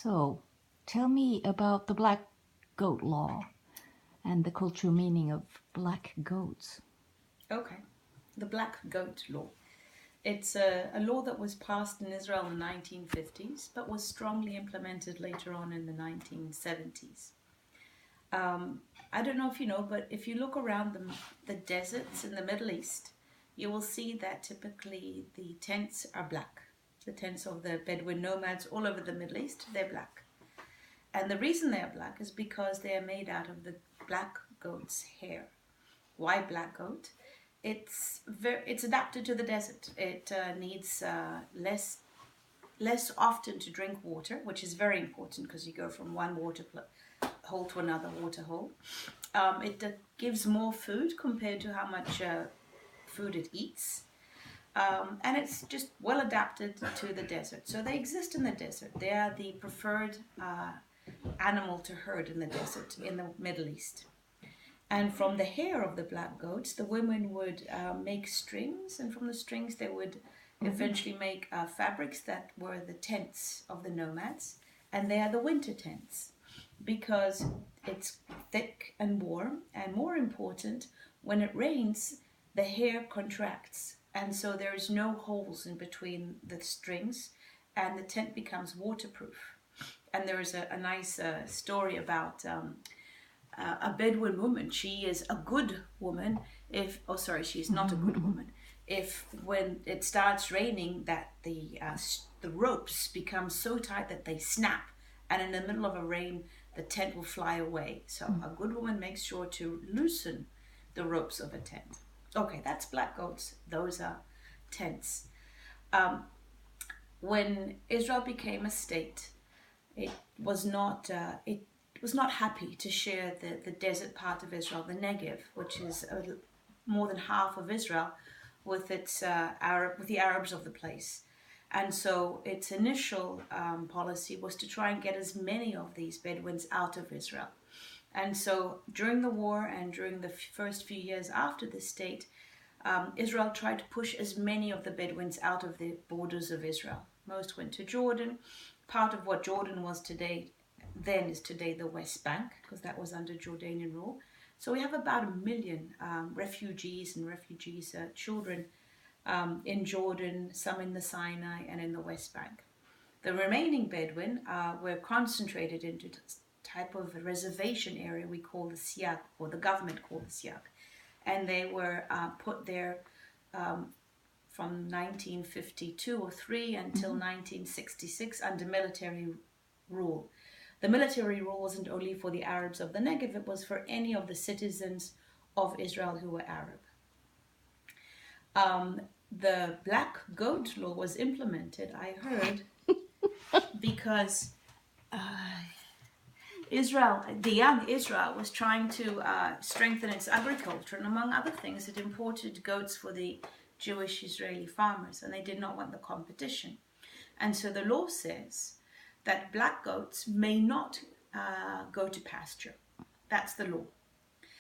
So, tell me about the black goat law and the cultural meaning of black goats. Okay, the black goat law. It's a law that was passed in Israel in the 1950s, but was strongly implemented later on in the 1970s. I don't know if you know, but if you look around the deserts in the Middle East, you will see that typically the tents are black. The tents of the Bedouin nomads all over the Middle East, they're black. And the reason they're black is because they are made out of the black goat's hair. Why black goat? It's adapted to the desert. It needs less often to drink water, which is very important because you go from one water hole to another water hole. It gives more food compared to how much food it eats. And it's just well adapted to the desert. So they exist in the desert. They are the preferred animal to herd in the desert in the Middle East. And from the hair of the black goats, the women would make strings, and from the strings they would eventually make fabrics that were the tents of the nomads, and they are the winter tents because it's thick and warm, and more important, when it rains, the hair contracts, and so there is no holes in between the strings, and the tent becomes waterproof. And there is a nice story about a Bedouin woman. She is a good woman she's not a good woman. If when it starts raining that the ropes become so tight that they snap, and in the middle of a rain the tent will fly away. So a good woman makes sure to loosen the ropes of a tent. Okay, that's black goats. Those are tents. When Israel became a state, it was not happy to share the desert part of Israel, the Negev, which is more than half of Israel, with the Arabs of the place. And so its initial policy was to try and get as many of these Bedouins out of Israel. And so during the war and during the first few years after the state, Israel tried to push as many of the Bedouins out of the borders of Israel. Most went to Jordan. Part of what Jordan was then is today the West Bank, because that was under Jordanian rule. So we have about 1 million refugees children in Jordan, some in the Sinai and in the West Bank. The remaining Bedouin were concentrated into type of a reservation area we call the Siag, or the government called the Siag. And they were put there from 1952 or 3 until 1966 under military rule. The military rule wasn't only for the Arabs of the Negev, it was for any of the citizens of Israel who were Arab. The black goat law was implemented, I heard, because the young Israel was trying to strengthen its agriculture, and among other things, it imported goats for the Jewish Israeli farmers, and they did not want the competition. And so the law says that black goats may not go to pasture. That's the law.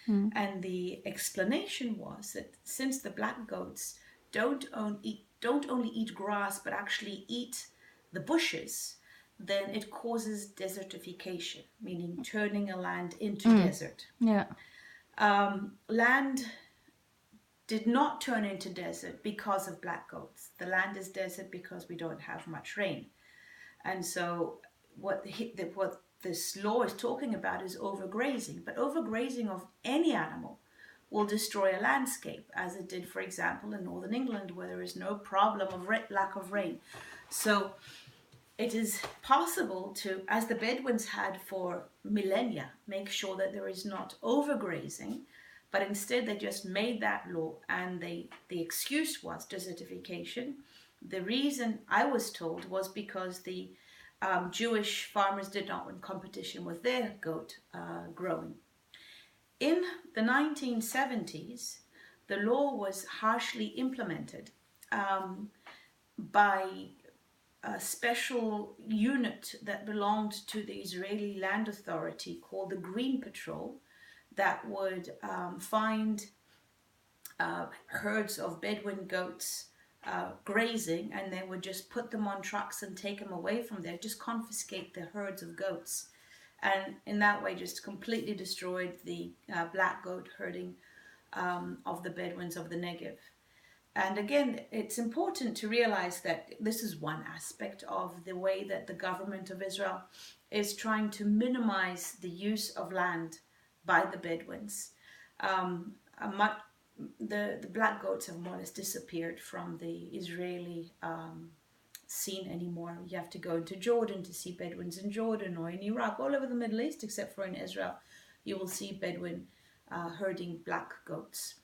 And the explanation was that since the black goats don't only eat grass, but actually eat the bushes, then it causes desertification, meaning turning a land into desert. Yeah. Land did not turn into desert because of black goats. The land is desert because we don't have much rain. And so what this law is talking about is overgrazing. But overgrazing of any animal will destroy a landscape, as it did, for example, in northern England, where there is no problem of lack of rain. So it is possible to, as the Bedouins had for millennia, make sure that there is not overgrazing, but instead they just made that law, and the excuse was desertification. The reason I was told was because the Jewish farmers did not want competition with their goat growing. In the 1970s, the law was harshly implemented by a special unit that belonged to the Israeli Land Authority called the Green Patrol, that would find herds of Bedouin goats grazing, and they would just put them on trucks and take them away from there, just confiscate the herds of goats. And in that way just completely destroyed the black goat herding of the Bedouins of the Negev. And again, it's important to realize that this is one aspect of the way that the government of Israel is trying to minimize the use of land by the Bedouins. The black goats have more or less disappeared from the Israeli scene anymore. You have to go into Jordan to see Bedouins in Jordan, or in Iraq, all over the Middle East, except for in Israel, you will see Bedouin herding black goats.